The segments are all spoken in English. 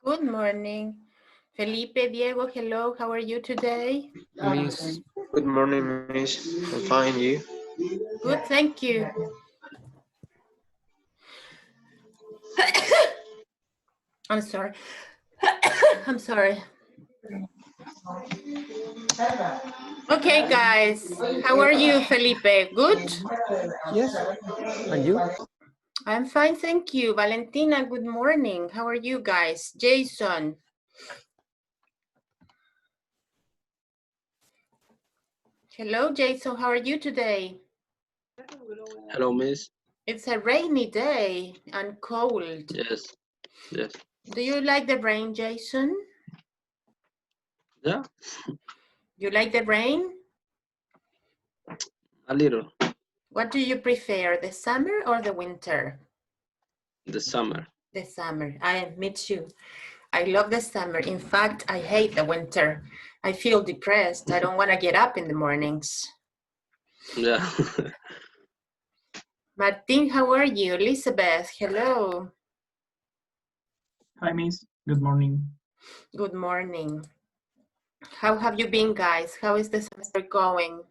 Good morning. Felipe, Diego, hello. How are you today? Miss, Good morning, Miss. I'm fine. You? Good, thank you. I'm sorry. I'm sorry. Okay, guys. How are you, Felipe? Good? yes, and you? I'm fine, thank you. Valentina, good morning. How are you guys? Jason. Hello, Jason. How are you today? Hello, Miss. It's a rainy day and cold. Yes, yes. Do you like the rain, Jason? Yeah, You like the rain? a little. What do you prefer, the summer or the winter? The summer. The summer. Me too. I love the summer. In fact, I hate the winter. I feel depressed. I don't want to get up in the mornings. Yeah. Martin, how are you? Elizabeth, hello. Hi, Miss. Good morning. Good morning. How have you been, guys? How is the semester going?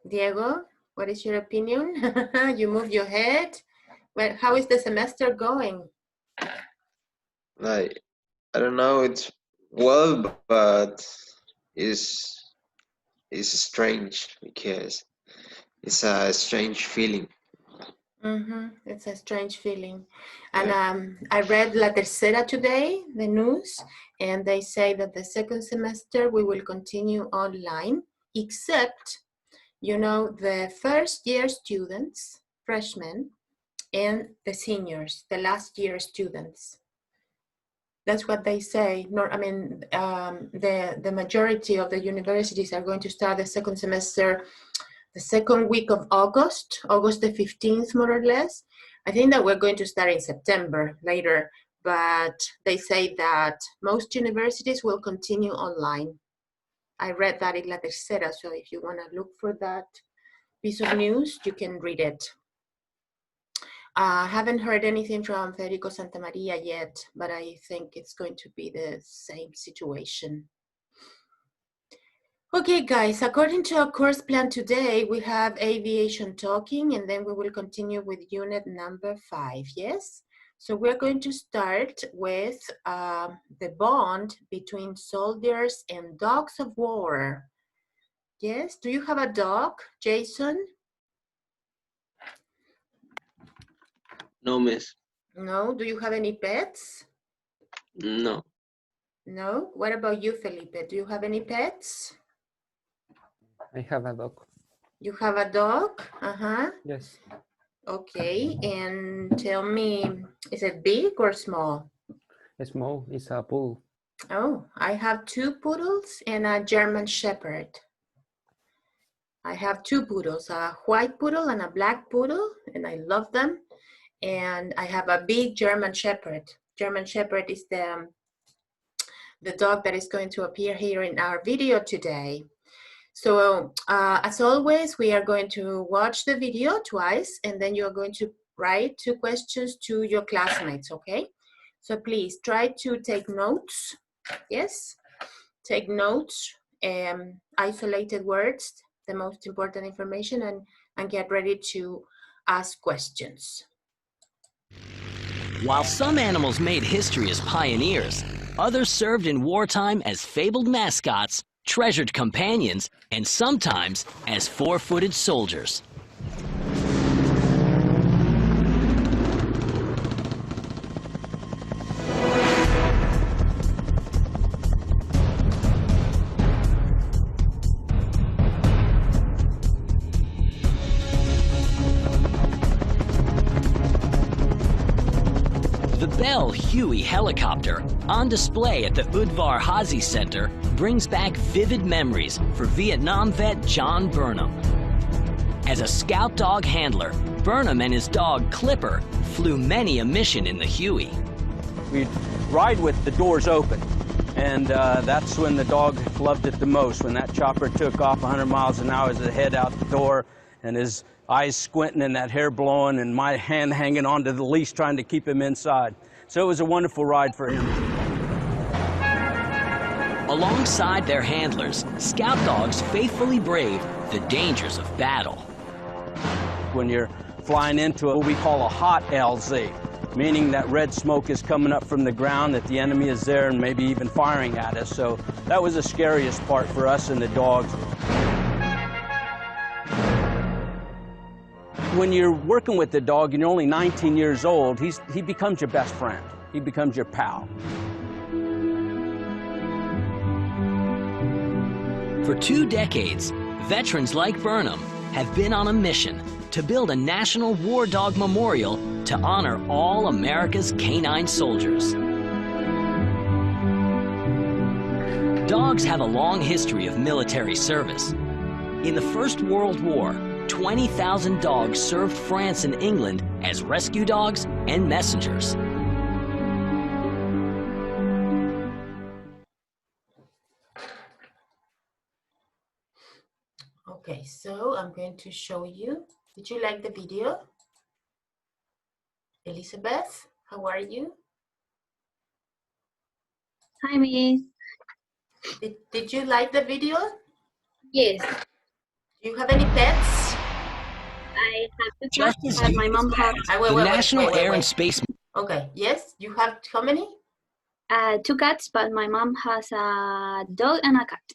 Diego, what is your opinion? You move your head. Well, how is the semester going? Like, I don't know. It's well, but it's strange because it's a strange feeling. It's a strange feeling. And I read La Tercera today, the news, and they say that the second semester we will continue online, except, you know, the first year students, freshmen, and the seniors, the last year students. That's what they say. The majority of the universities are going to start the second semester the second week of August, August the 15th, more or less. I think that we're going to start in September later, but they say that most universities will continue online. I read that in La Tercera, so if you want to look for that piece of news, you can read it. I haven't heard anything from Federico Santamaria yet, but I think it's going to be the same situation. Okay, guys, according to our course plan today, we have aviation talking, and then we will continue with unit number 5, yes? So we're going to start with the bond between soldiers and dogs of war. Yes, do you have a dog, Jason? No, Miss. No, do you have any pets? No. No, what about you, Felipe? Do you have any pets? I have a dog. You have a dog? Yes, Okay, and tell me, is it big or small? small is a pool. Oh, I have 2 poodles and a German Shepherd. I have 2 poodles, a white poodle and a black poodle, and I love them. And I have a big German Shepherd. German Shepherd is the dog that is going to appear here in our video today. So as always, we are going to watch the video twice, and then you're going to write 2 questions to your classmates, okay? So please try to take notes, yes? Take notes, isolated words, the most important information, and get ready to ask questions. While some animals made history as pioneers, others served in wartime as fabled mascots, treasured companions, and sometimes as 4-footed soldiers. The Bell Huey helicopter, on display at the Udvar Hazy Center, brings back vivid memories for Vietnam vet John Burnham. As a scout dog handler, Burnham and his dog Clipper flew many a mission in the Huey. We'd ride with the doors open, and that's when the dog loved it the most, when that chopper took off 100 miles an hour as it head out the door, and his eyes squinting and that hair blowing and my hand hanging onto the leash trying to keep him inside. So it was a wonderful ride for him. Alongside their handlers, scout dogs faithfully brave the dangers of battle. When you're flying into what we call a hot LZ, meaning that red smoke is coming up from the ground, that the enemy is there and maybe even firing at us. So that was the scariest part for us and the dogs. When you're working with the dog and you're only 19 years old, he becomes your best friend. He becomes your pal. For 2 decades, veterans like Burnham have been on a mission to build a national war dog memorial to honor all America's canine soldiers. Dogs have a long history of military service. In the First World War, 20,000 dogs served France and England as rescue dogs and messengers. Okay, so I'm going to show you. Did you like the video? Elizabeth, how are you? Hi, Miss. Did you like the video? Yes, Do you have any pets? I have two Just cats, as but you my mom has The National Air and Space Okay, yes, you have how many? 2 cats, but my mom has a dog and a cat.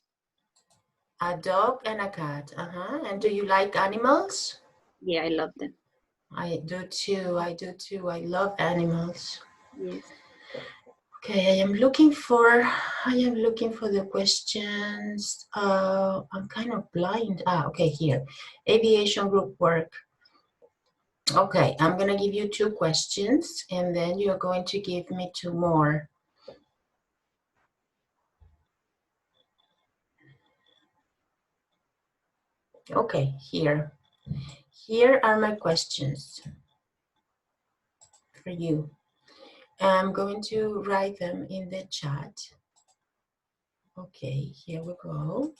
A dog and a cat. And do you like animals? Yeah, I love them. I do too. I do too. I love animals. Yes. Okay, I am looking for the questions. I'm kind of blind. Okay, here. Aviation group work. Okay, I'm gonna give you 2 questions and then you're going to give me 2 more. Okay, here are my questions for you. I'm going to write them in the chat. Okay, here we go.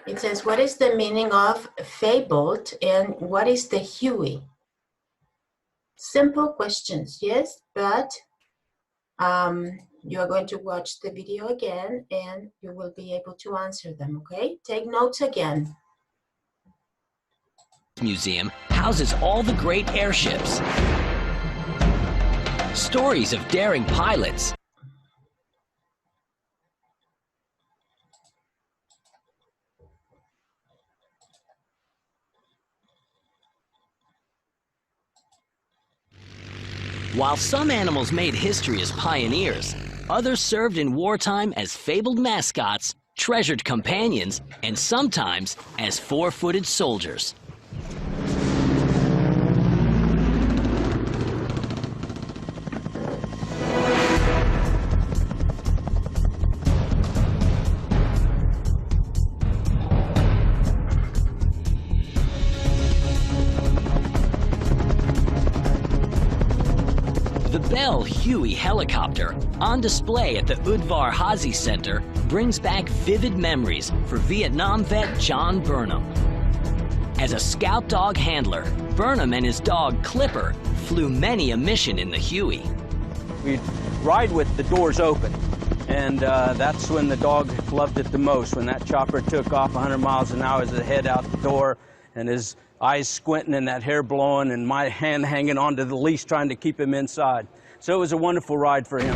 It says, what is the meaning of fabled and what is the Huey? Simple questions, yes, but you are going to watch the video again and you will be able to answer them, okay? Take notes again. Museum houses all the great airships, stories of daring pilots, while some animals made history as pioneers, others served in wartime as fabled mascots, treasured companions, and sometimes as 4-footed soldiers. The Bell Huey helicopter, on display at the Udvar Hazy Center, brings back vivid memories for Vietnam vet John Burnham. As a scout dog handler, Burnham and his dog Clipper flew many a mission in the Huey. We'd ride with the doors open, and that's when the dog loved it the most, when that chopper took off 100 miles an hour as it head out the door, and his eyes squinting and that hair blowing and my hand hanging onto the leash trying to keep him inside. So it was a wonderful ride for him.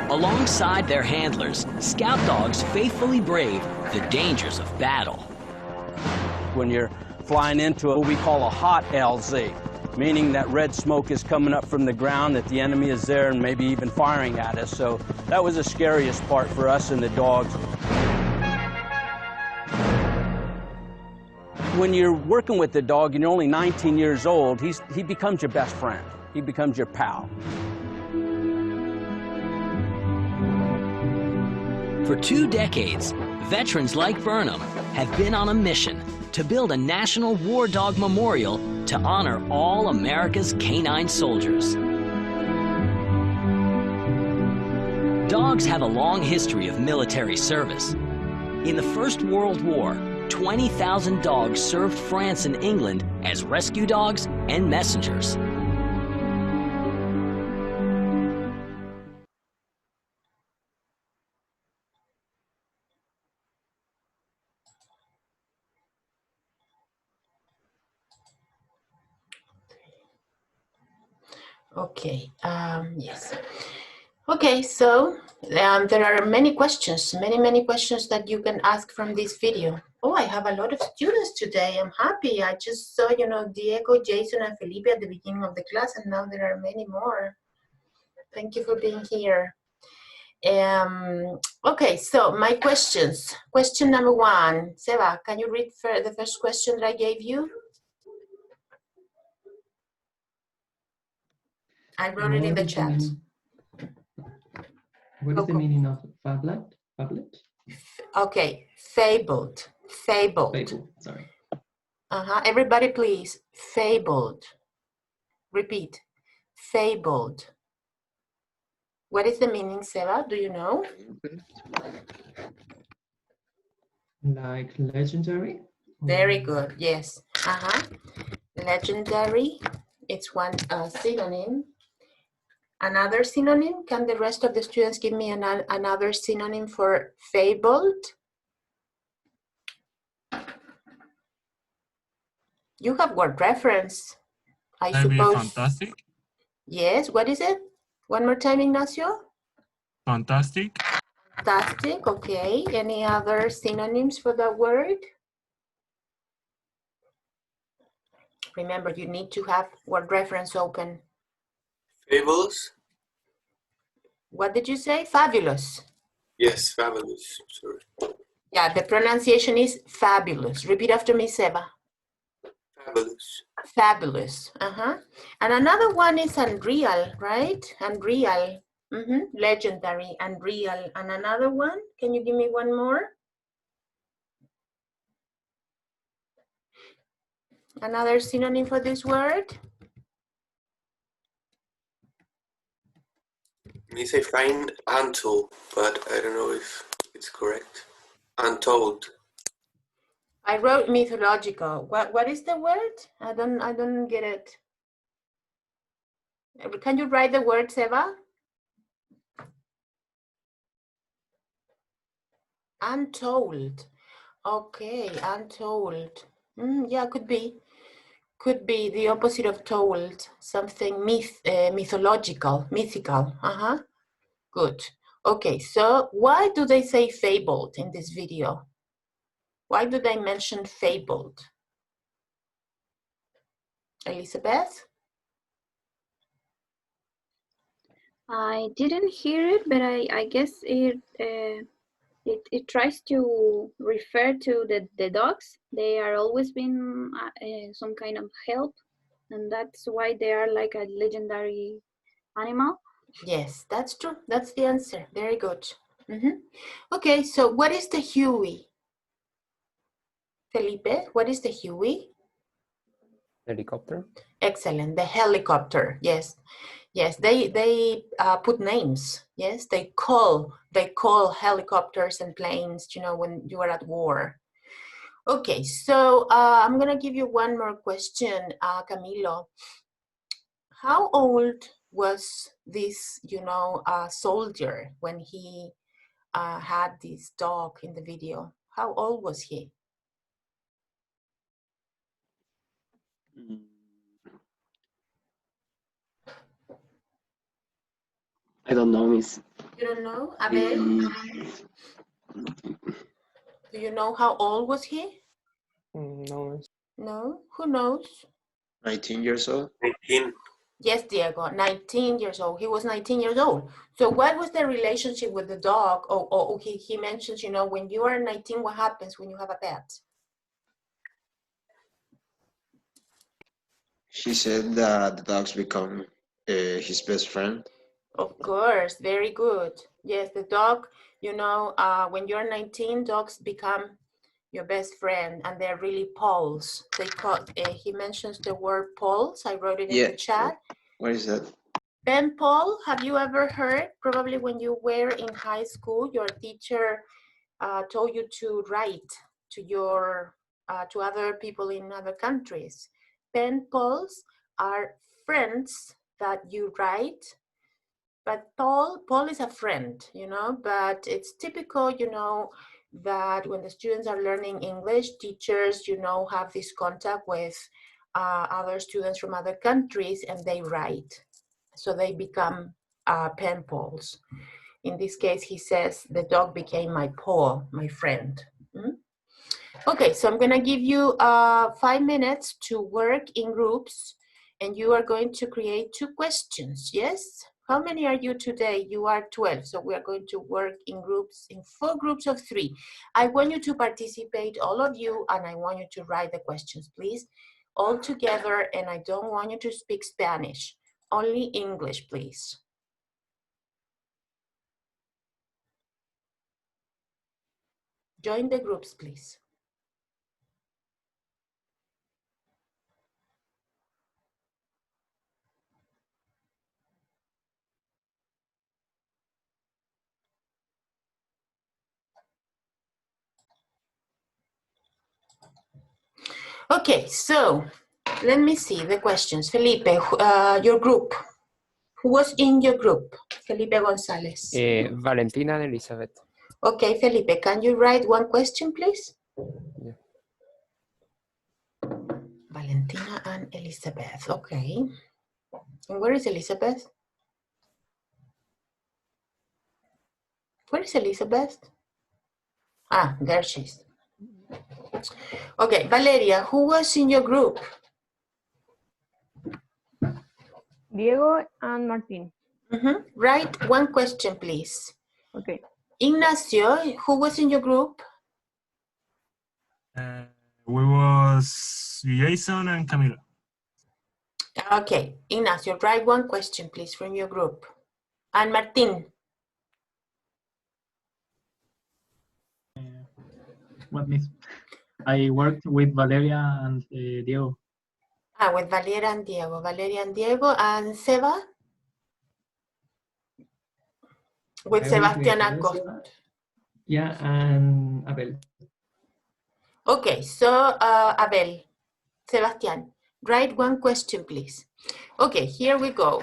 Alongside their handlers, scout dogs faithfully brave the dangers of battle. When you're flying into what we call a hot LZ, meaning that red smoke is coming up from the ground, that the enemy is there and maybe even firing at us. So that was the scariest part for us and the dogs. When you're working with the dog and you're only 19 years old, he becomes your best friend. He becomes your pal. For 2 decades, veterans like Burnham have been on a mission to build a national war dog memorial to honor all America's canine soldiers. Dogs have a long history of military service. In the First World War, 20,000 dogs served France and England as rescue dogs and messengers. Okay, yes. Okay, so there are many questions, many questions that you can ask from this video. Oh, I have a lot of students today. I'm happy. I just saw, you know, Diego, Jason, and Felipe at the beginning of the class, and now there are many more. Thank you for being here. Okay, so my questions. Question number one. Seba, can you read the first question that I gave you? I wrote it in the chat. What is the meaning of phablet? Phablet? Okay, fabled. Fabled. Fable, sorry. Everybody please. Fabled. Repeat. Fabled. What is the meaning, Seba? Do you know? Like legendary? Very good, yes. Legendary, it's one synonym. Another synonym, can the rest of the students give me another synonym for fabled? You have word reference, I suppose. Fantastic. Yes, what is it? One more time, Ignacio. Fantastic. Fantastic, okay. Any other synonyms for that word? Remember, you need to have word reference open. Fabulous. What did you say? Fabulous. Yes, fabulous. Sorry. Yeah, the pronunciation is fabulous. Repeat after me, Seba. Fabulous. Fabulous. And another one is unreal, right? Unreal. Legendary, unreal. And another one, can you give me one more? Another synonym for this word? You say fine untold, but I don't know if it's correct. Untold. I wrote mythological. What is the word? I don't get it. Can you write the word, Seba? Untold. Okay, untold. Yeah, could be. Could be the opposite of told. Something mythological, mythical. Good. Okay, so why do they say fabled in this video? Why do they mention fabled? Elizabeth? I didn't hear it, but I guess it tries to refer to the dogs. They are always been some kind of help, and that's why they are like a legendary animal. Yes, that's true. That's the answer. Very good. Okay, so what is the Huey? Felipe, what is the Huey? Helicopter. Excellent. The helicopter. Yes. Yes, they put names. Yes, they call helicopters and planes, you know, when you are at war. Okay, so I'm gonna give you one more question, Camilo. How old was this, you know, soldier when he had this dog in the video? How old was he? I don't know, Miss. You don't know, Abel? Do you know how old was he? No, Miss. No? Who knows? 19 years old. 19. Yes, Diego, 19 years old. He was 19 years old. So what was the relationship with the dog? He mentions, you know, when you are 19, what happens when you have a pet? She said that the dogs become his best friend. Of course, very good. Yes, the dog, you know, when you're 19, dogs become your best friend, and they're really pals. They call, he mentions the word pals. I wrote it in the chat. What is that? Pen pal, have you ever heard? Probably when you were in high school, your teacher told you to write to your to other people in other countries. Pen pals are friends that you write, but Paul is a friend, you know, but it's typical, you know, that when the students are learning English, teachers, you know, have this contact with other students from other countries and they write. So they become pen pals. In this case, he says, the dog became my paw, my friend. Okay, so I'm gonna give you 5 minutes to work in groups and you are going to create 2 questions, yes? How many are you today? You are 12, so we are going to work in groups, in 4 groups of 3. I want you to participate, all of you, and I want you to write the questions, please, all together, and I don't want you to speak Spanish, only English, please. Join the groups, please. Okay, so let me see the questions. Felipe, your group. Who was in your group? Felipe Gonzalez. Valentina and Elizabeth. Okay, Felipe, can you write 1 question, please? Yeah. Valentina and Elizabeth, okay. And where is Elizabeth? Where is Elizabeth? Ah, there she is. Okay, Valeria, who was in your group? Diego and Martin. Write 1 question, please. Okay. Ignacio, who was in your group? We was Jason and Camila. Okay, Ignacio, write 1 question, please, from your group. And Martin. What miss? I worked with Valeria and Diego. Ah, with Valeria and Diego. Valeria and Diego. And Seba? With Sebastián Acosta. Yeah, and Abel. Okay, so Abel, Sebastián, write 1 question, please. Okay, here we go.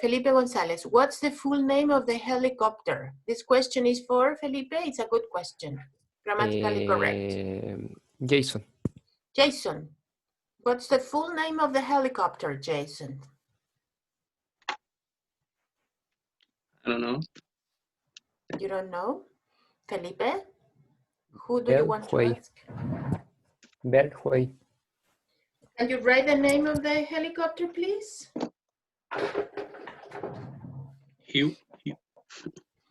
Felipe Gonzalez, what's the full name of the helicopter? This question is for Felipe. It's a good question. Grammatically correct. Jason. Jason, what's the full name of the helicopter, Jason? I don't know. You don't know? Felipe? Who do you want to ask? Bellway. Can you write the name of the helicopter, please? Hugh.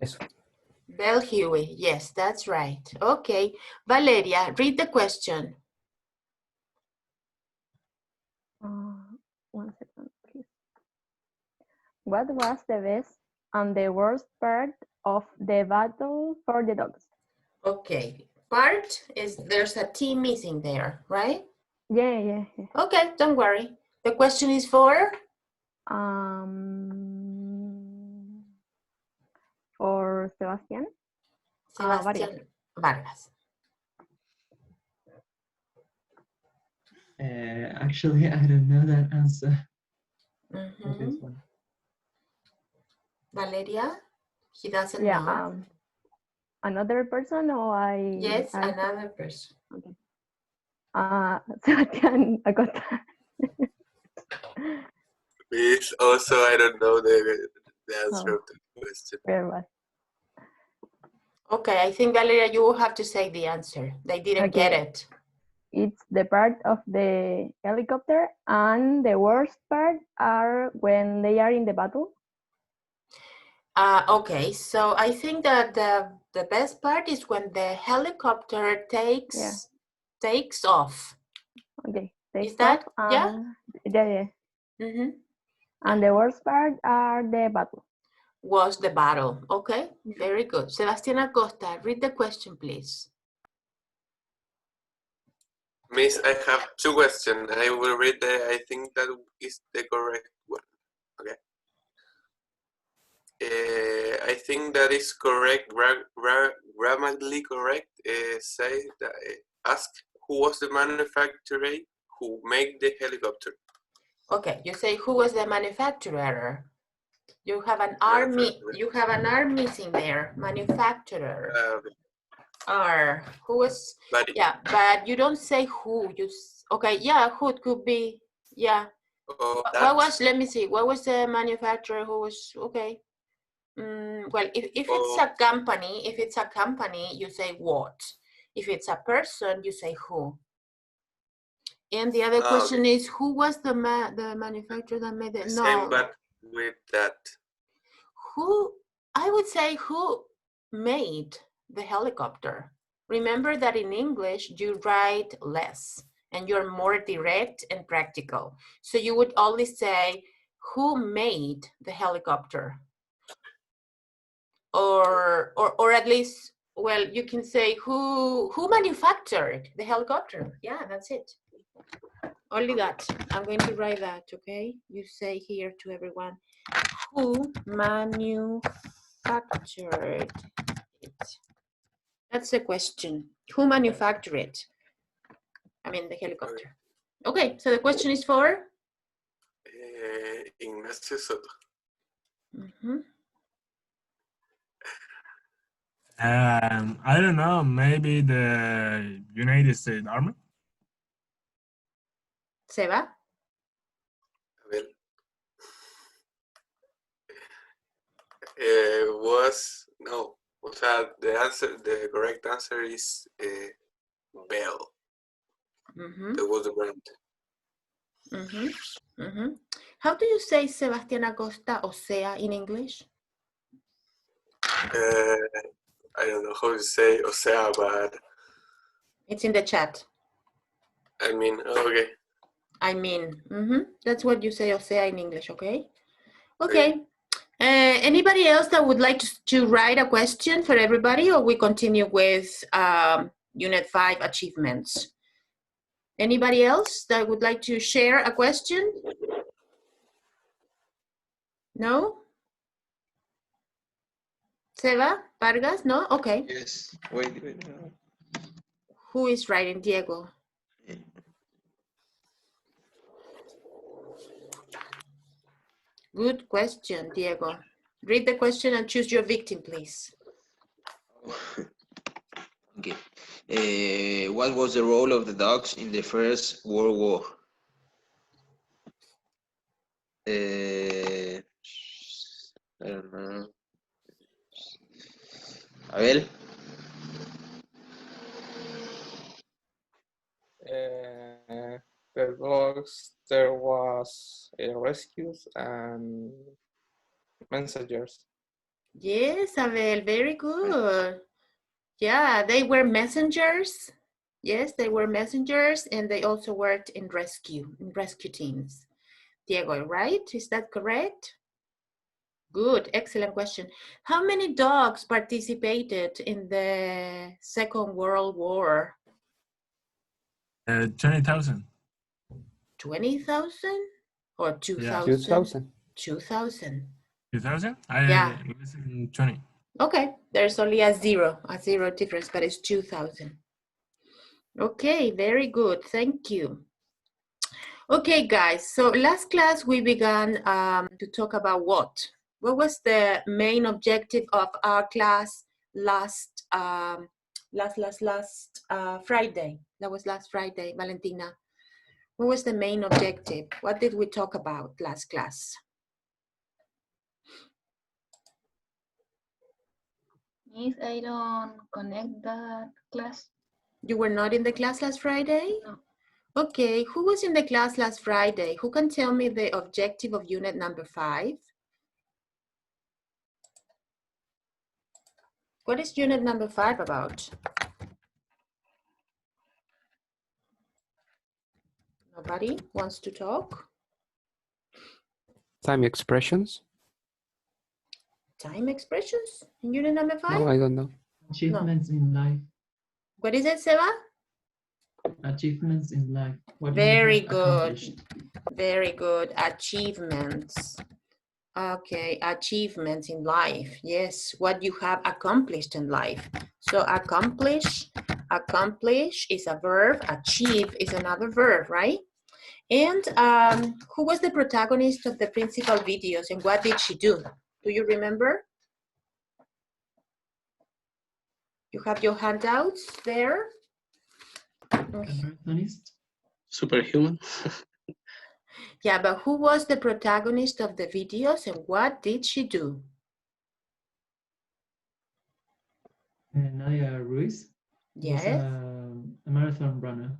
Eso. Bell Huey, yes, that's right. Okay, Valeria, read the question. 1 second, please. What was the best and the worst part of the battle for the dogs? Okay, part is there's a T missing there, right? Yeah. Okay, don't worry. The question is for? For Sebastián. Sebastián Vargas. Actually, I don't know that answer. For this one. Valeria, he doesn't know. Another person or I? Yes, another person. Okay. Sebastián Acosta. Please, also, I don't know the answer of the question. Very well. Okay, I think Valeria, you will have to say the answer. They didn't get it. It's the part of the helicopter, and the worst part are when they are in the battle. Okay, so I think that the best part is when the helicopter takes off. Okay, is that off, yeah? And the worst part are the battle. Was the battle. Okay, very good. Sebastián Acosta, read the question, please. Miss, I have 2 questions. I will read I think that is the correct one. Okay. I think that is correct. grammatically correct, say that ask who was the manufacturer who made the helicopter. Okay, you say who was the manufacturer. You have an R. You have an R missing there. Manufacturer. R. Who was? Yeah, but you don't say who. You okay? Yeah, who it could be? Yeah. What was? Let me see. What was the manufacturer? Who was? Okay. Well, if it's a company, you say what. If it's a person, you say who. And the other question is, who was the manufacturer that made it? No. Same, but with that. Who? I would say who made the helicopter. Remember that in English, you write less and you're more direct and practical. So you would always say, who made the helicopter? Or at least, well, you can say who manufactured the helicopter. Yeah, that's it. Only that. I'm going to write that, okay? You say here to everyone, who manufactured it? That's the question. Who manufactured it? I mean, the helicopter. Okay, so the question is for? Ignacio Soto. I don't know, maybe the United States Army? Seba? The correct answer is Bell. It was the brand. How do you say Sebastián Acosta, o sea, in English? I don't know how to say o sea, but it's in the chat. I mean, okay. I mean, that's what you say, o sea, in English, okay? Okay. Anybody else that would like to write a question for everybody, or we continue with Unit 5 achievements? Anybody else that would like to share a question? No? Seba? Vargas? No? Okay. Yes. Wait. Who is writing? Diego. Good question, Diego. Read the question and choose your victim, please. Okay. What was the role of the dogs in the First World War? I don't know. Abel? The dogs, there was rescues and messengers. Yes, Abel, very good. Yeah, they were messengers. Yes, they were messengers, and they also worked in rescue teams. Diego, right? Is that correct? Good, excellent question. How many dogs participated in the Second World War? 20,000. 20,000 or 2,000? Yeah. 2,000. 2,000. 2,000? Yeah. I listen 20. Okay, there's only a zero difference, but it's 2,000. Okay, very good, thank you. Okay, guys, so last class we began to talk about what? What was the main objective of our class last Friday? That was last Friday, Valentina. What was the main objective? What did we talk about last class? Miss, I don't connect that class. You were not in the class last Friday? No. Okay, who was in the class last Friday? Who can tell me the objective of unit number 5? What is unit number 5 about? Nobody wants to talk? Time expressions? Time expressions in unit number 5? No, I don't know. Achievements in life. What is it, Seba? Achievements in life. What Very you have good. accomplished. Very good. Achievements. Okay, achievements in life. Yes, what you have accomplished in life. So accomplish is a verb. Achieve is another verb, right? And who was the protagonist of the principal videos and what did she do? Do you remember? You have your handouts there. Marathonist. Superhuman. Yeah, but who was the protagonist of the videos and what did she do? Nadia Ruiz. Yes. Was a marathon runner.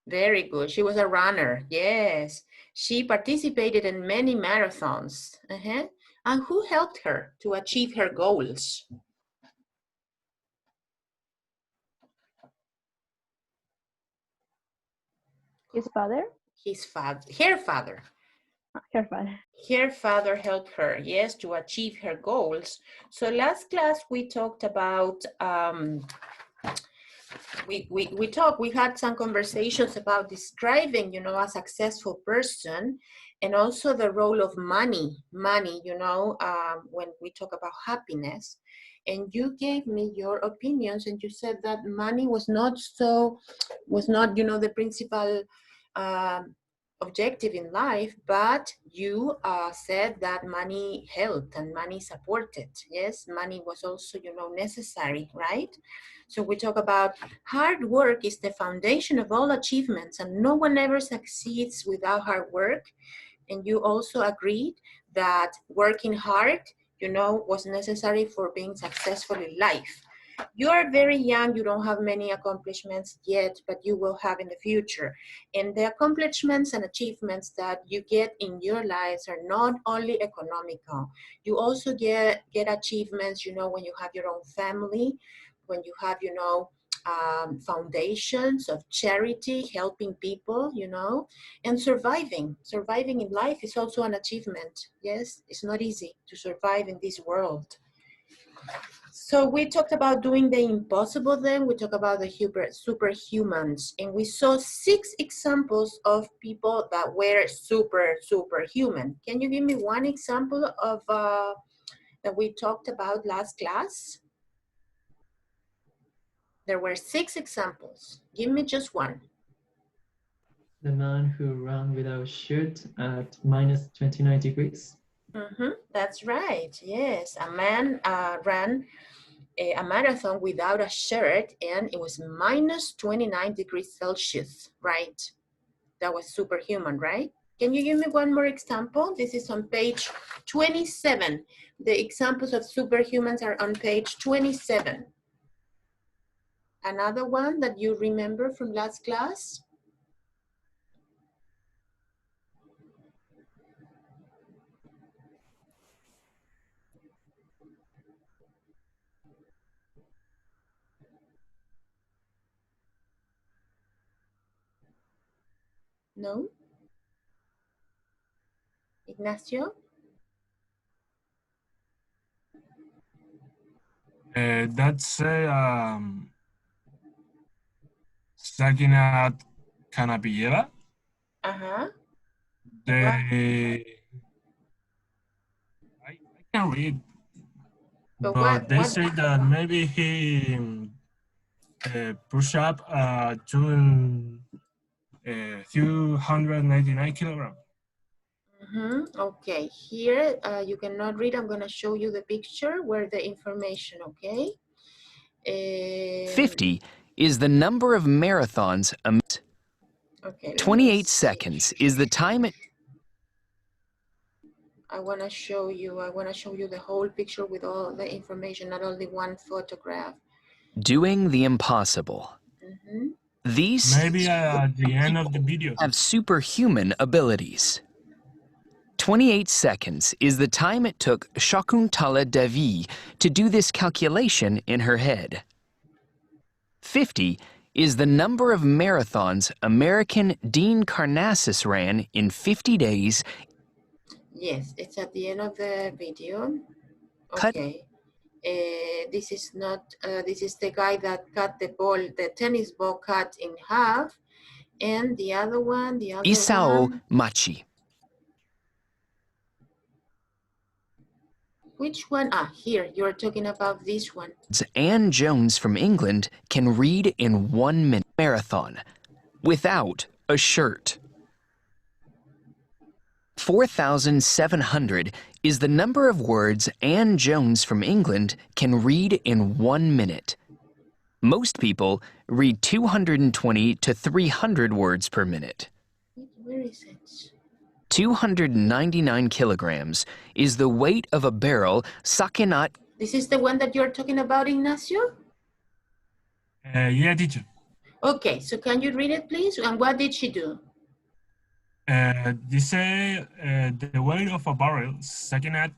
Very good. She was a runner. Yes. She participated in many marathons. And who helped her to achieve her goals? His father? His father. Her father. Her father. Her father helped her, yes, to achieve her goals. So last class we talked about we had some conversations about describing, you know, a successful person, and also the role of money, you know, when we talk about happiness. And you gave me your opinions, and you said that money was not, you know, the principal objective in life, but you said that money helped and money supported. Yes, money was also, you know, necessary, right? So we talk about hard work is the foundation of all achievements, and no one ever succeeds without hard work. And you also agreed that working hard, you know, was necessary for being successful in life. You are very young, you don't have many accomplishments yet, but you will have in the future. And the accomplishments and achievements that you get in your lives are not only economical. You also get achievements, you know, when you have your own family, when you have, you know, foundations of charity, helping people, you know, and surviving. Surviving in life is also an achievement. Yes, it's not easy to survive in this world. So we talked about doing the impossible then, we talked about the superhumans, and we saw 6 examples of people that were superhuman. Can you give me one example of that we talked about last class? There were 6 examples. Give me just one. The man who ran without shirt at minus 29 degrees. That's right, yes. A man ran a marathon without a shirt, and it was minus 29 degrees Celsius, right? That was superhuman, right? Can you give me one more example? This is on page 27. The examples of superhumans are on page 27. Another one that you remember from last class? No? Ignacio? That's Sakina Kanapieva. I can read, but they say that maybe he pushed up to 299 kilograms. Okay, here you cannot read. I'm going to show you the picture where the information, okay? 50 is the number of marathons. 28 seconds is the time it... I want to show you the whole picture with all the information, not only one photograph. Doing the impossible. These maybe at the end of the video have superhuman abilities. 28 seconds is the time it took Shakuntala Devi to do this calculation in her head. 50 is the number of marathons American Dean Karnazes ran in 50 days. Yes, it's at the end of the video. Okay. This is not, this is the guy that cut the ball, the tennis ball cut in half. And the other one, Isao Machi. Which one? Ah, here, you're talking about this one. Anne Jones from England can read in 1 minute marathon without a shirt. 4,700 is the number of words Anne Jones from England can read in 1 minute. Most people read 220 to 300 words per minute. Where is it? 299 kilograms is the weight of a barrel Sakinat. This is the one that you're talking about, Ignacio? Yeah, teacher. Okay, so can you read it, please? And what did she do? They say the weight of a barrel, Sakinat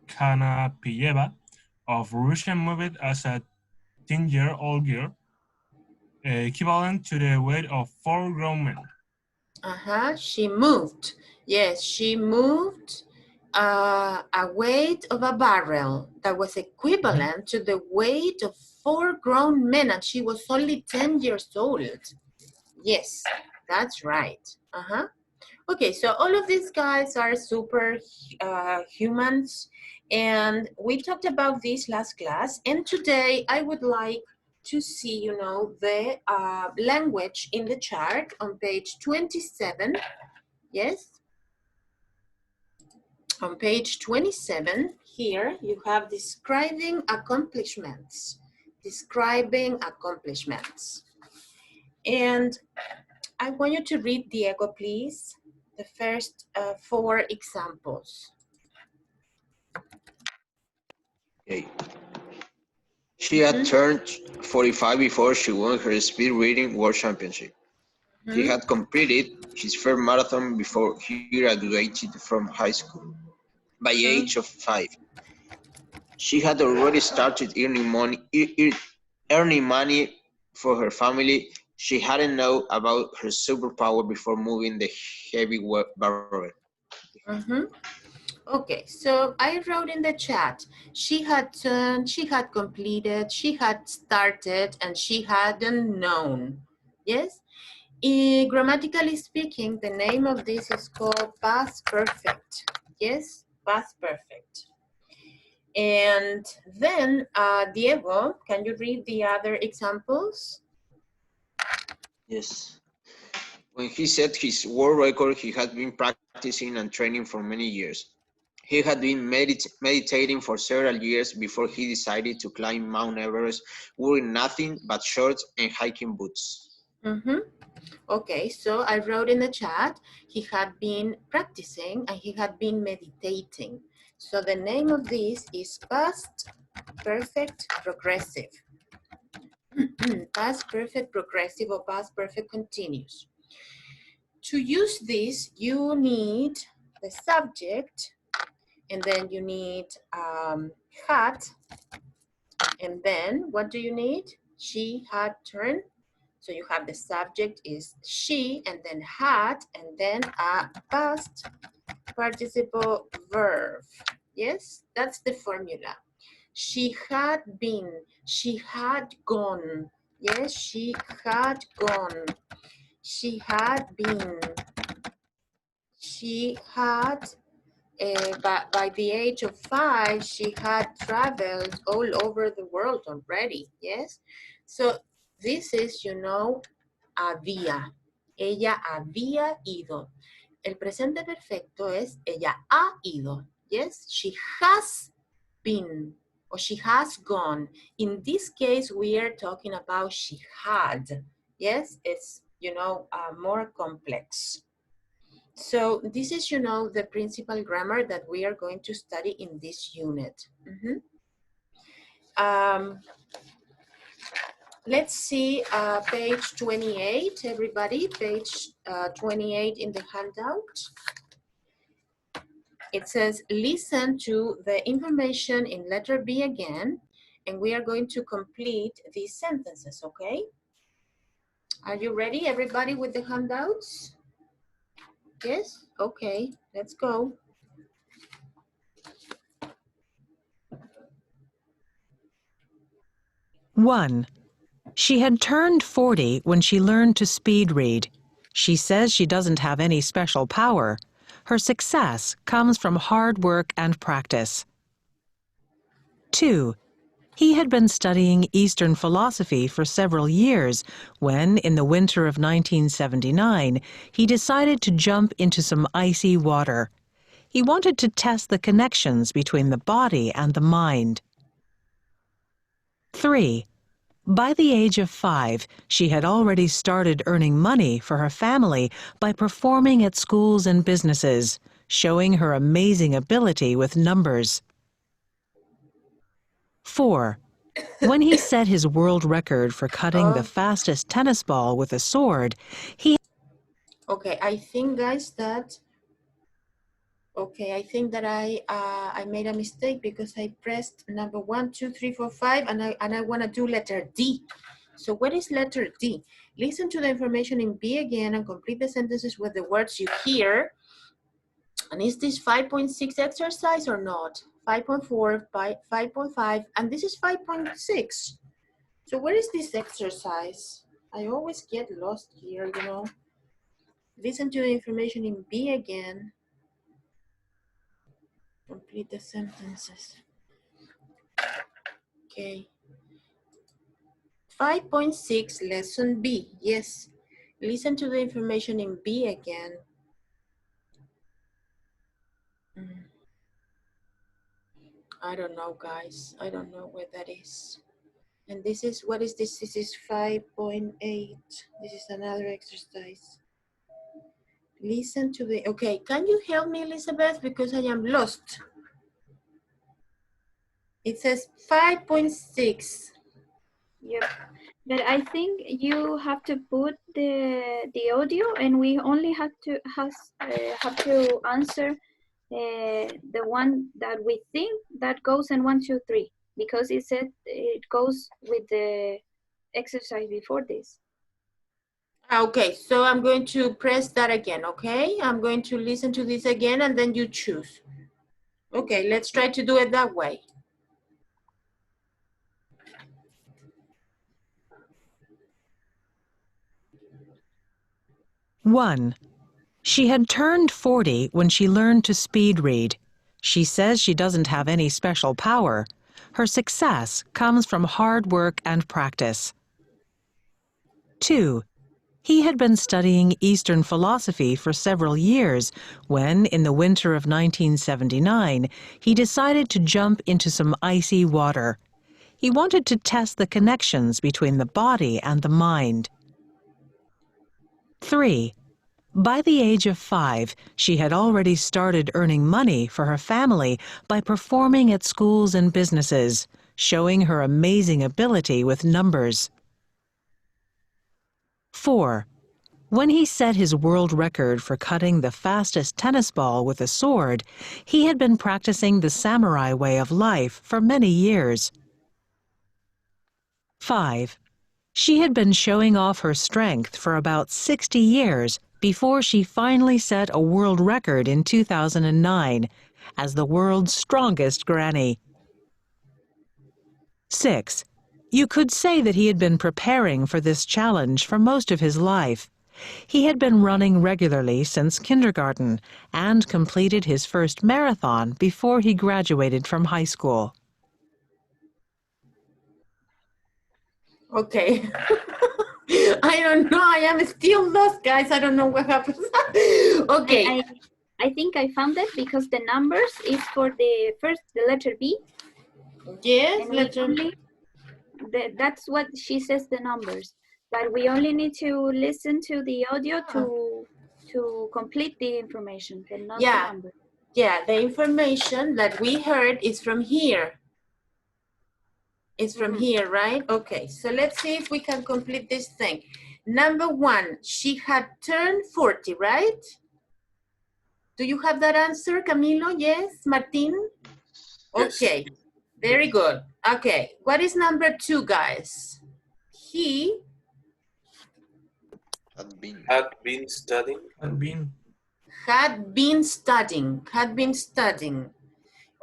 Kanapiyeva of Russian moved as a 10-year-old girl, equivalent to the weight of 4 grown men. She moved. Yes, she moved a weight of a barrel that was equivalent to the weight of 4 grown men, and she was only 10 years old. Yes, that's right. Okay, so all of these guys are super humans, and we talked about this last class, and today I would like to see, you know, the language in the chart on page 27. Yes. On page 27, here you have describing accomplishments. Describing accomplishments. And I want you to read, Diego, please, the first 4 examples. Okay. She had turned 45 before she won her speed reading world championship. He had completed his first marathon before he graduated from high school. By the age of 5, she had already started earning money for her family. She hadn't known about her superpower before moving the heavy barrel. Okay, so I wrote in the chat, she had turned, she had completed, she had started, and she hadn't known. Yes? Grammatically speaking, the name of this is called past perfect. Yes? Past perfect. And then, Diego, can you read the other examples? Yes. When he set his world record, he had been practicing and training for many years. He had been meditating for several years before he decided to climb Mount Everest wearing nothing but shorts and hiking boots. Okay, so I wrote in the chat, he had been practicing and he had been meditating. So the name of this is past perfect progressive. Past perfect progressive or past perfect continuous. To use this, you need the subject, and then you need had, and then what do you need? She had turned. So you have the subject is she, and then had, and then a past participle verb. Yes, that's the formula. She had been, she had gone. Yes, she had gone. She had been. She had, by the age of 5, she had traveled all over the world already. Yes, so this is, you know, había. Ella había ido. El presente perfecto es ella ha ido. Yes, she has been or she has gone. In this case, we are talking about she had. Yes, it's, you know, more complex. So this is, you know, the principal grammar that we are going to study in this unit. Let's see page 28, everybody, page 28 in the handout. It says, listen to the information in letter B again, and we are going to complete these sentences, okay? Are you ready, everybody, with the handouts? Yes? Okay, let's go. One, she had turned 40 when she learned to speed read. She says she doesn't have any special power. Her success comes from hard work and practice. 2. He had been studying Eastern philosophy for several years when, in the winter of 1979, he decided to jump into some icy water. He wanted to test the connections between the body and the mind. 3. By the age of 5, she had already started earning money for her family by performing at schools and businesses, showing her amazing ability with numbers. 4. When he set his world record for cutting the fastest tennis ball with a sword, he... Okay, I think, guys, that... Okay, I think that I made a mistake because I pressed number 1, 2, 3, 4, 5, and I want to do letter D. So what is letter D? Listen to the information in B again and complete the sentences with the words you hear. And is this 5.6 exercise or not? 5.4, 5.5, and this is 5.6. So where is this exercise? I always get lost here, you know. Listen to the information in B again. Complete the sentences. Okay. 5.6, lesson B. Yes. Listen to the information in B again. I don't know, guys. I don't know where that is. And this is, what is this? This is 5.8. This is another exercise. Listen to the, okay, can you help me, Elizabeth? Because I am lost. It says 5.6. Yep. But I think you have to put the audio, and we only have to answer the one that we think that goes in 1, 2, 3, because it said it goes with the exercise before this. Okay, so I'm going to press that again, okay? I'm going to listen to this again and then you choose. Okay, let's try to do it that way. One. She had turned 40 when she learned to speed read. She says she doesn't have any special power. Her success comes from hard work and practice. 2. He had been studying Eastern philosophy for several years when, in the winter of 1979, he decided to jump into some icy water. He wanted to test the connections between the body and the mind. 3. By the age of 5, she had already started earning money for her family by performing at schools and businesses, showing her amazing ability with numbers. 4. When he set his world record for cutting the fastest tennis ball with a sword, he had been practicing the samurai way of life for many years. 5. She had been showing off her strength for about 60 years before she finally set a world record in 2009 as the world's strongest granny. 6. You could say that he had been preparing for this challenge for most of his life. He had been running regularly since kindergarten and completed his first marathon before he graduated from high school. Okay. I don't know. I am still lost, guys. I don't know what happens. Okay. I think I found it because the numbers is for the letter B. Yes, that's what she says, the numbers. But we only need to listen to the audio to complete the information, but not the number. Yeah, the information that we heard is from here. It's from here, right? Okay, so let's see if we can complete this thing. Number 1, she had turned 40, right? Do you have that answer, Camilo? Yes, Martin? Okay, very good. Okay, what is number 2, guys? He had been studying. Had been studying.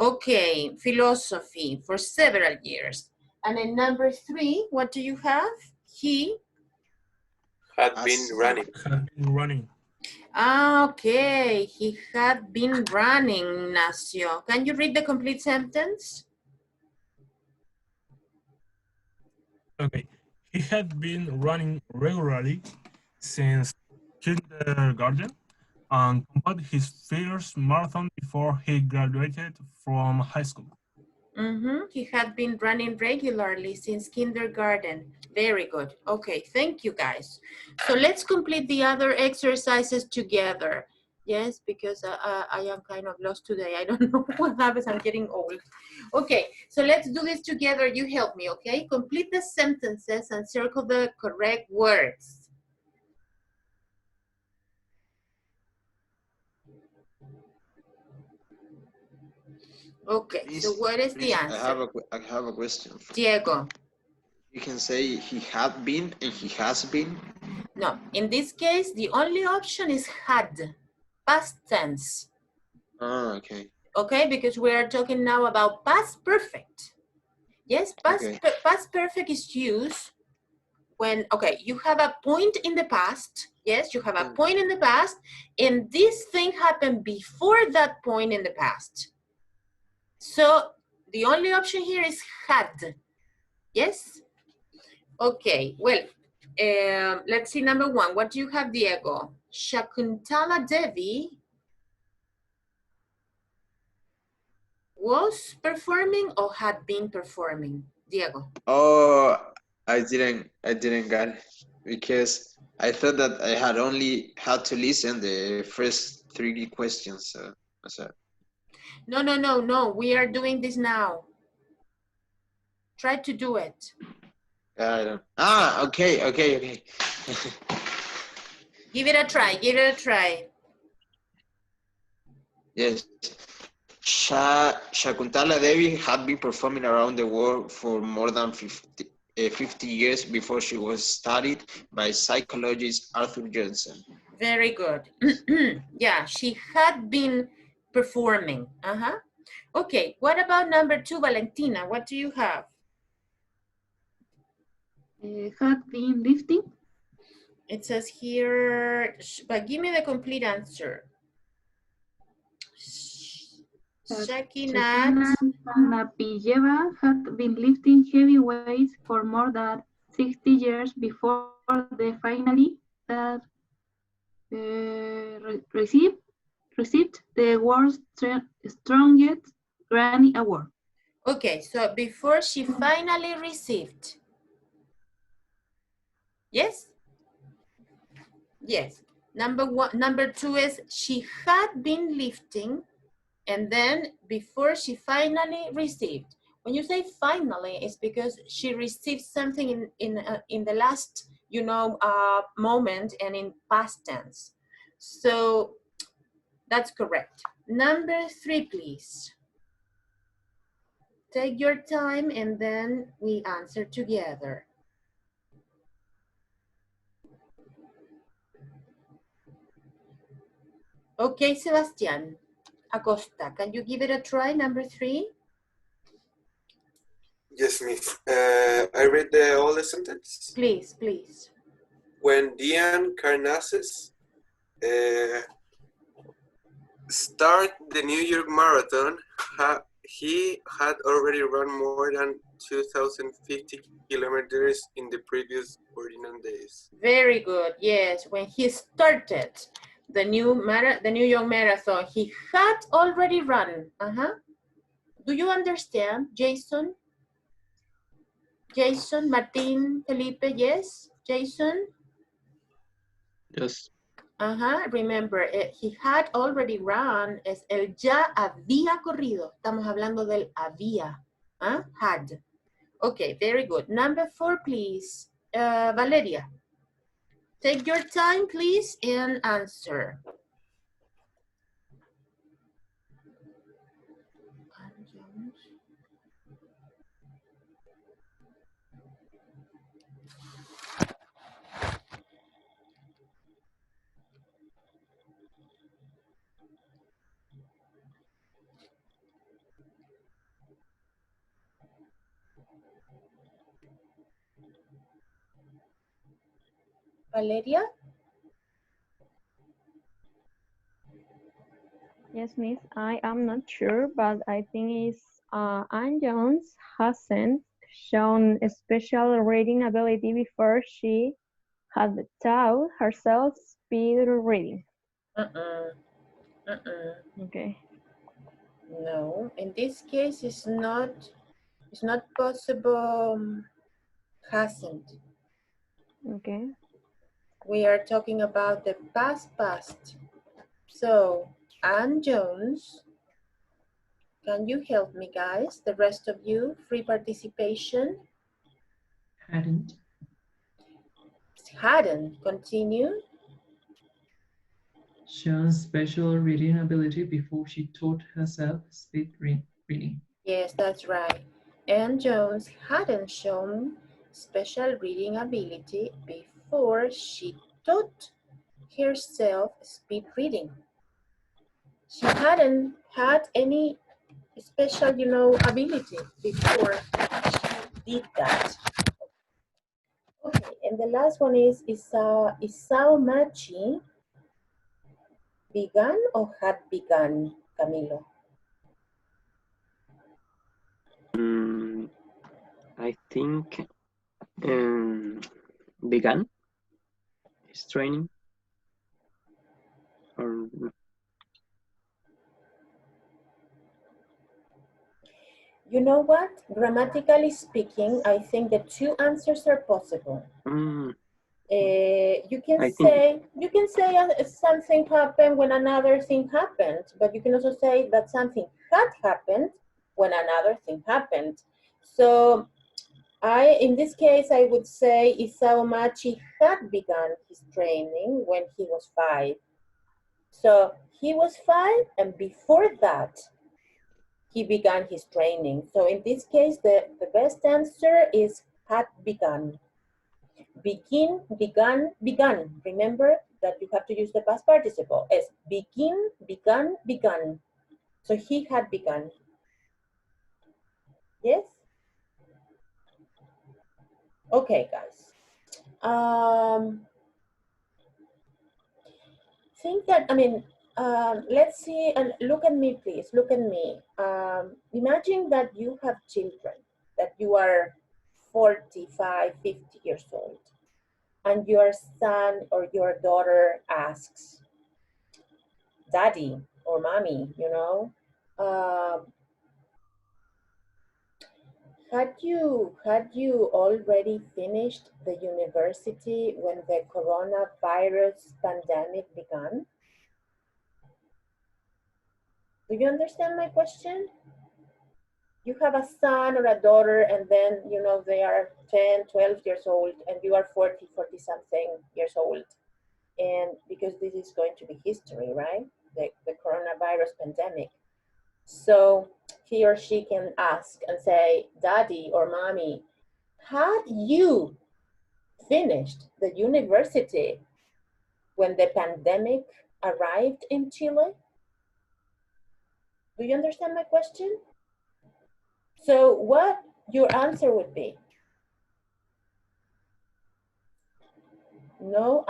Okay, philosophy for several years. And then number 3, what do you have? He had been running. Okay, he had been running, Ignacio. Can you read the complete sentence? Okay. He had been running regularly since kindergarten and completed his first marathon before he graduated from high school. He had been running regularly since kindergarten. Very good. Okay, thank you guys. So let's complete the other exercises together. Yes, because I am kind of lost today. I don't know what happens. I'm getting old. Okay, so let's do this together. You help me, okay? Complete the sentences and circle the correct words. Okay, so what is the answer? I have a question. Diego. You can say he had been and he has been. No, in this case, the only option is had, past tense. Oh, okay. Okay, because we are talking now about past perfect. Yes, past perfect is used when, okay, you have a point in the past. Yes, you have a point in the past, and this thing happened before that point in the past. So the only option here is had. Yes? Okay, well, let's see number one. What do you have, Diego? Shakuntala Devi was performing or had been performing, Diego? Oh, I didn't get it because I thought that I had only had to listen the first 3 questions. So. No. We are doing this now. Try to do it. I don't. Ah, okay. Give it a try. Yes. Shakuntala Devi had been performing around the world for more than 50 years before she was studied by psychologist Arthur Johnson. Very good. Yeah, she had been performing. Okay, what about number 2, Valentina? What do you have? Had been lifting. It says here, but give me the complete answer. Shakina Kanapiyeva had been lifting heavy weights for more than 60 years before they finally received the world's strongest Granny Award. Okay, so before she finally received. Yes? Yes. Number 2 is she had been lifting, and then before she finally received. When you say finally, it's because she received something in the last, moment and in past tense. So that's correct. Number 3, please. Take your time and then we answer together. Okay, Sebastián Acosta, can you give it a try, number 3? Yes, miss. I read all the sentence. Please. When Dian Karnazes started the New York Marathon, he had already run more than 2,050 kilometers in the previous 49 days. Very good. Yes, when he started the New York Marathon, he had already run. Do you understand, Jason? Jason, Martin, Felipe, yes? Jason? Yes. Remember, he had already run, es el ya había corrido. Estamos hablando del había. Had. Okay, very good. Number 4, please. Valeria. Take your time, please, and answer. Valeria? Yes, Miss. I am not sure, but I think it's Ann Jones hasn't. shown a special reading ability before she had taught herself speed reading? Okay. No, in this case, it's not possible. Hasn't. Okay. We are talking about the past. So, Ann Jones, can you help me, guys? The rest of you, free participation. Hadn't. Hadn't. Continue. Shown special reading ability before she taught herself speed reading. Yes, that's right. Ann Jones hadn't shown special reading ability before she taught herself speed reading. She hadn't had any special, ability before she did that. Okay, and the last one is Isao Machi began or had begun, Camilo? I think began his training. Or you know what? Grammatically speaking, I think the two answers are possible. You can say something happened when another thing happened, but you can also say that something had happened when another thing happened. So in this case, I would say Isao Machi had begun his training when he was 5. So he was 5, and before that, he began his training. So in this case, the best answer is had begun. Begin, begun, begun. Remember that you have to use the past participle as begin, begun, begun. So he had begun. Yes? Okay, guys. Let's see, and look at me, please. Look at me. Imagine that you have children, that you are 45, 50 years old, and your son or your daughter asks, Daddy or Mommy, had you already finished the university when the coronavirus pandemic began? Do you understand my question? You have a son or a daughter, and then, they are 10, 12 years old, and you are 40 something years old. And because this is going to be history, right? The coronavirus pandemic. So he or she can ask and say, Daddy or Mommy, had you finished the university when the pandemic arrived in Chile? Do you understand my question? So what your answer would be? No,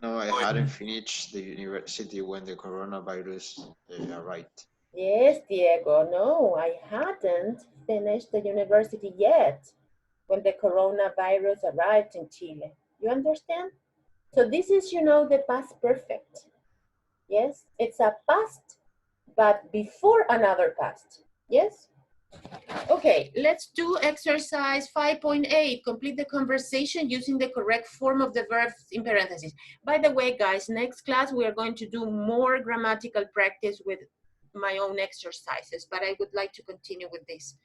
No, I hadn't finished the university when the coronavirus arrived. Yes, Diego, no, I hadn't finished the university yet when the coronavirus arrived in Chile. You understand? So this is, the past perfect. Yes, it's a past, but before another past. Yes? Okay, let's do exercise 5.8. Complete the conversation using the correct form of the verbs in parentheses. By the way, guys, next class we are going to do more grammatical practice with my own exercises, but I would like to continue with this.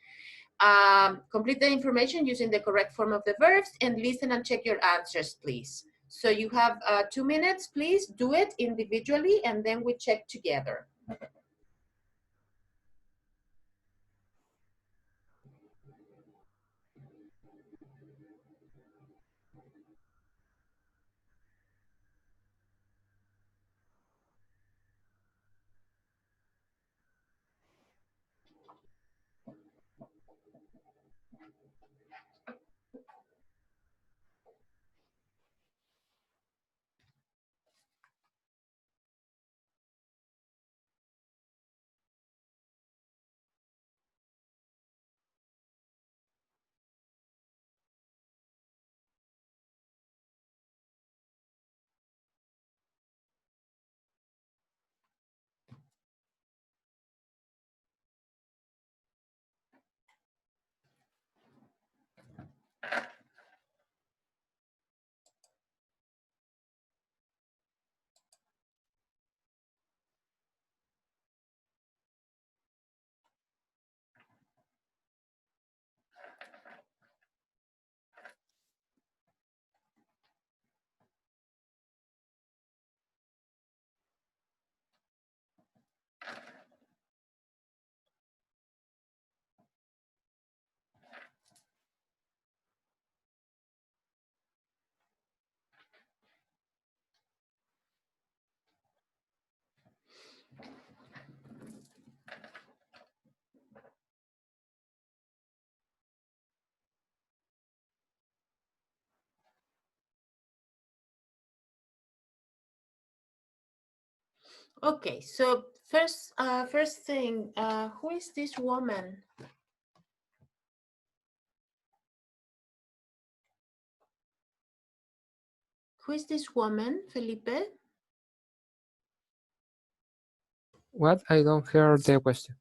Complete the information using the correct form of the verbs and listen and check your answers, please. So you have 2 minutes, please do it individually and then we check together. Okay, so first thing, who is this woman? Who is this woman, Felipe? What? I don't hear the question.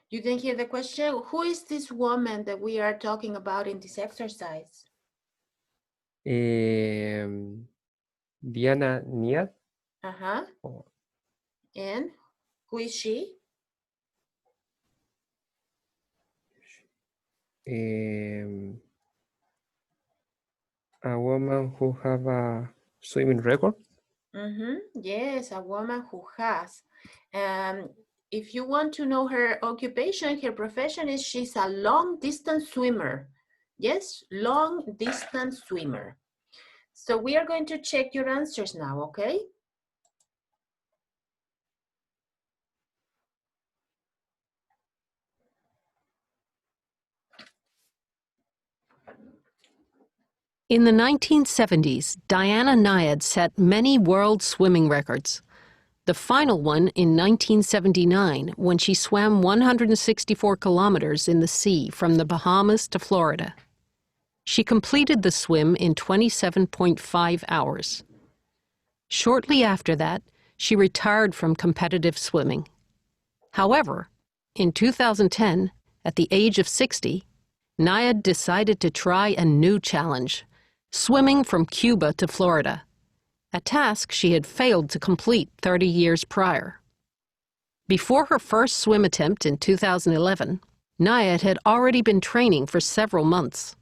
You didn't hear the question? Who is this woman that we are talking about in this exercise? Diana Niad. Uh-huh. Oh. And who is she? A woman who have a swimming record. Yes, a woman who has. If you want to know her occupation, her profession is she's a long distance swimmer. Yes, long distance swimmer. So we are going to check your answers now, okay? In the 1970s, Diana Nyad set many world swimming records. The final one in 1979, when she swam 164 kilometers in the sea from the Bahamas to Florida. She completed the swim in 27.5 hours. Shortly after that, she retired from competitive swimming. However, in 2010, at the age of 60, Nyad decided to try a new challenge, swimming from Cuba to Florida, a task she had failed to complete 30 years prior. Before her first swim attempt in 2011, Nyad had already been training for several months.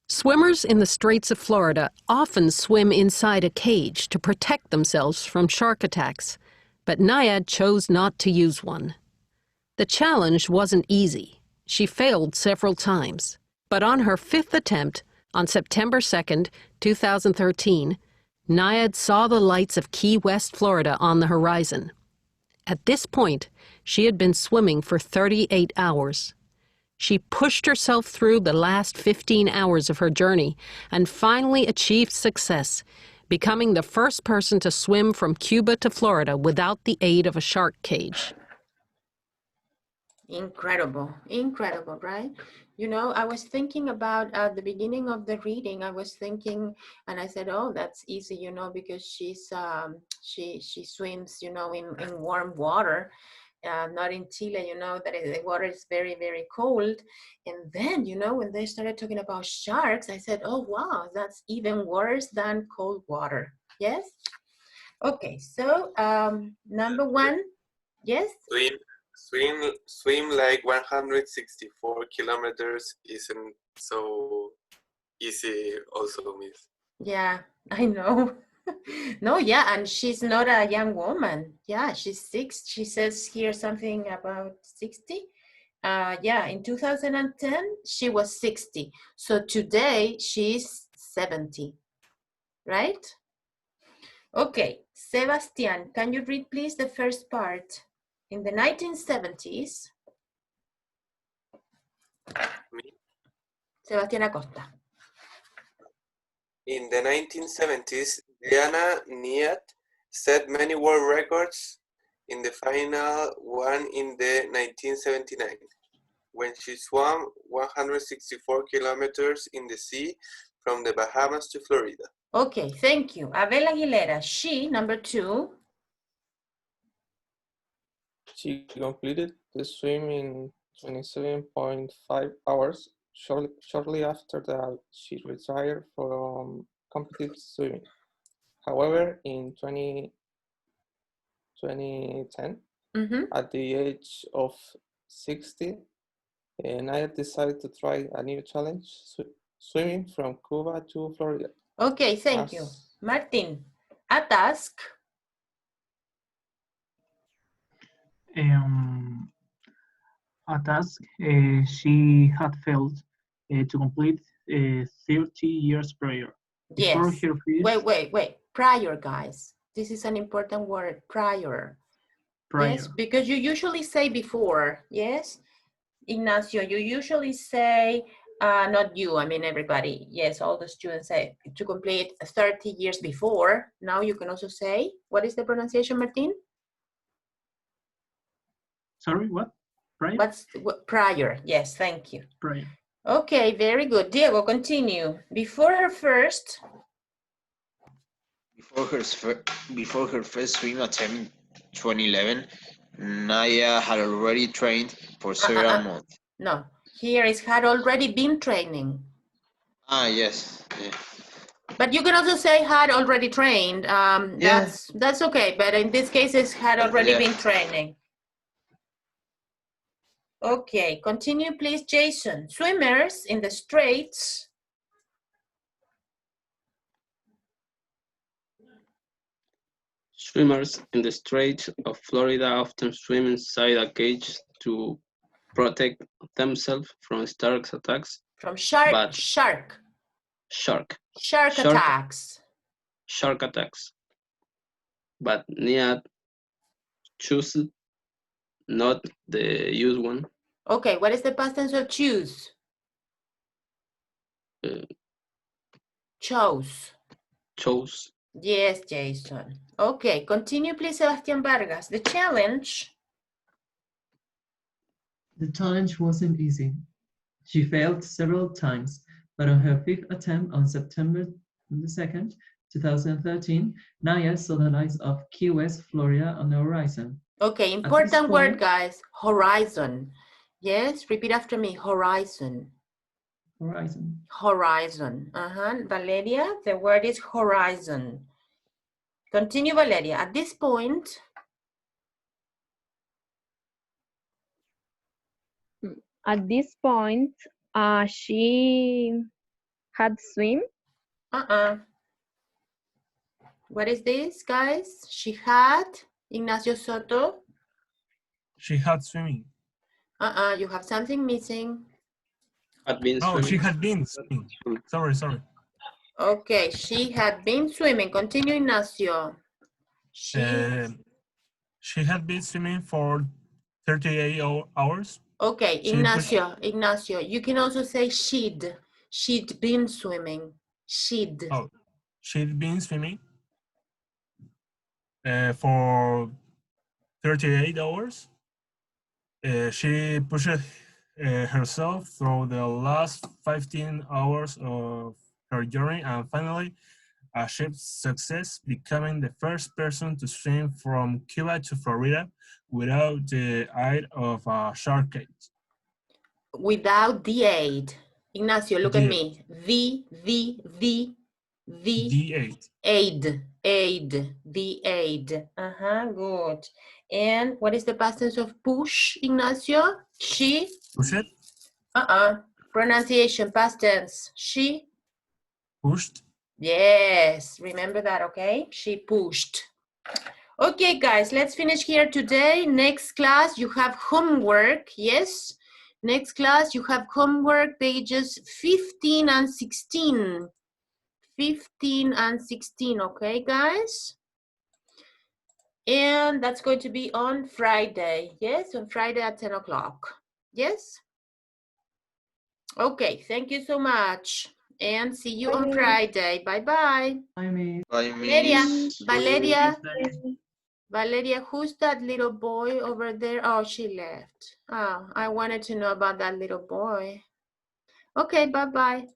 Swimmers in the Straits of Florida often swim inside a cage to protect themselves from shark attacks, but Nyad chose not to use one. The challenge wasn't easy. She failed several times, but on her fifth attempt, on September 2nd, 2013, Nyad saw the lights of Key West, Florida on the horizon. At this point, she had been swimming for 38 hours. She pushed herself through the last 15 hours of her journey and finally achieved success, becoming the first person to swim from Cuba to Florida without the aid of a shark cage. Incredible, incredible, right? You know, I was thinking about at the beginning of the reading, I was thinking, and I said, oh, that's easy, you know, because she's she swims, you know, in warm water, not in Chile, you know, that the water is very, very cold. And then, you know, when they started talking about sharks, I said, oh, wow, that's even worse than cold water. Yes? Okay, so number one, yes? Swim like 164 kilometers isn't so easy also, Miss. Yeah, I know. No, yeah, and she's not a young woman. Yeah, she's six. She says here something about 60. Yeah, in 2010, she was 60. So today, she's 70, right? Okay, Sebastian, can you read please the first part? In the 1970s, Sebastián Acosta. In the 1970s, Diana Nyad set many world records, in the final one in the 1979, when she swam 164 kilometers in the sea from the Bahamas to Florida. Okay, thank you. Abel Aguilera, she, number two. She completed the swim in 27.5 hours. Shortly after that, she retired from competitive swimming. However, in 2010, at the age of 60, Nyad decided to try a new challenge, swimming from Cuba to Florida. Okay, thank you. Martin, a task. A task she had failed to complete 30 years prior. Before Yes. her first, Wait. Prior, guys. This is an important word, prior. Yes, because you usually say before, yes? Ignacio, you usually say, not you, I mean everybody. Yes, all the students say to complete 30 years before. Now you can also say, what is the pronunciation, Martin? Sorry, what? Prior? What prior? Yes, thank you. Prior. Okay, very good. Diego, continue. Before her first swim attempt in 2011, Naya had already trained for several months. No, here is had already been training. Ah, yes. Yeah. But you can also say had already trained. That's okay. But in this case, it's had already been training. Okay, continue, please, Jason. Swimmers in the Straits. Swimmers in the Strait of Florida often swim inside a cage to protect themselves from shark attacks. From shark attacks. Shark attacks. But Nia chooses not the used one. Okay, what is the past tense of choose? Chose. Chose. Yes, Jason. Okay, continue, please, Sebastián Vargas. The challenge. The challenge wasn't easy. She failed several times, but on her fifth attempt on September 2nd, 2013, Naya saw the lights of Key West, Florida on the horizon. Okay, important word, guys. Horizon. Yes, repeat after me. Horizon. Horizon. Horizon. Valeria, the word is horizon. Continue, Valeria. At this point, she had swim. What is this, guys? She had, Ignacio Soto. She had swimming. You have something missing. Had been oh, swimming. She had been swimming. Sorry. Okay, she had been swimming. Continue, Ignacio. She had been swimming for 38 hours. Okay, Ignacio, you can also say she'd been swimming. She'd been swimming for 38 hours. She pushed herself through the last 15 hours of her journey and finally achieved success, becoming the first person to swim from Cuba to Florida without the aid of a shark cage. Without the aid. Ignacio, look at me. The aid. The aid. Good. And what is the past tense of push, Ignacio? She? Push it? Pronunciation, past tense. She? Pushed? Yes, remember that, okay? She pushed. Okay, guys, let's finish here today. Next class, you have homework, yes? Next class, you have homework pages 15 and 16. 15 and 16, okay, guys? And that's going to be on Friday, yes? On Friday at 10 o'clock, yes? Okay, thank you so much. And see you on Friday. Bye-bye. Bye, Miss. Bye, Miss. Valeria, who's that little boy over there? Oh, she left. Oh, I wanted to know about that little boy. Okay, bye-bye.